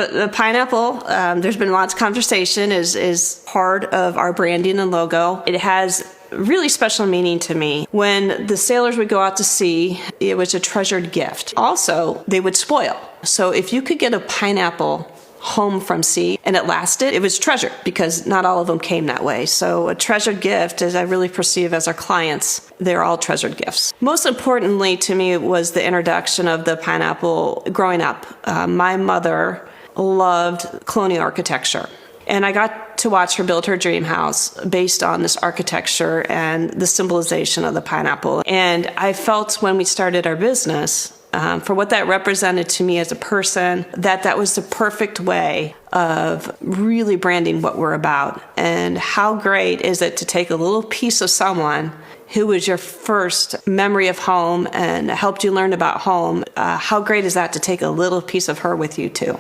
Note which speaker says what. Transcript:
Speaker 1: The pineapple, there's been lots of conversation, is part of our branding and logo. It has really special meaning to me. When the sailors would go out to sea, it was a treasured gift. Also, they would spoil. So if you could get a pineapple home from sea and it lasted, it was treasured because not all of them came that way. So a treasured gift, as I really perceive as our clients, they're all treasured gifts. Most importantly to me was the introduction of the pineapple growing up. My mother loved colonial architecture. And I got to watch her build her dream house based on this architecture and the symbolization of the pineapple. And I felt when we started our business, for what that represented to me as a person, that was the perfect way of really branding what we're about. And how great is it to take a little piece of someone who was your first memory of home and helped you learn about home. How great is that to take a little piece of her with you too?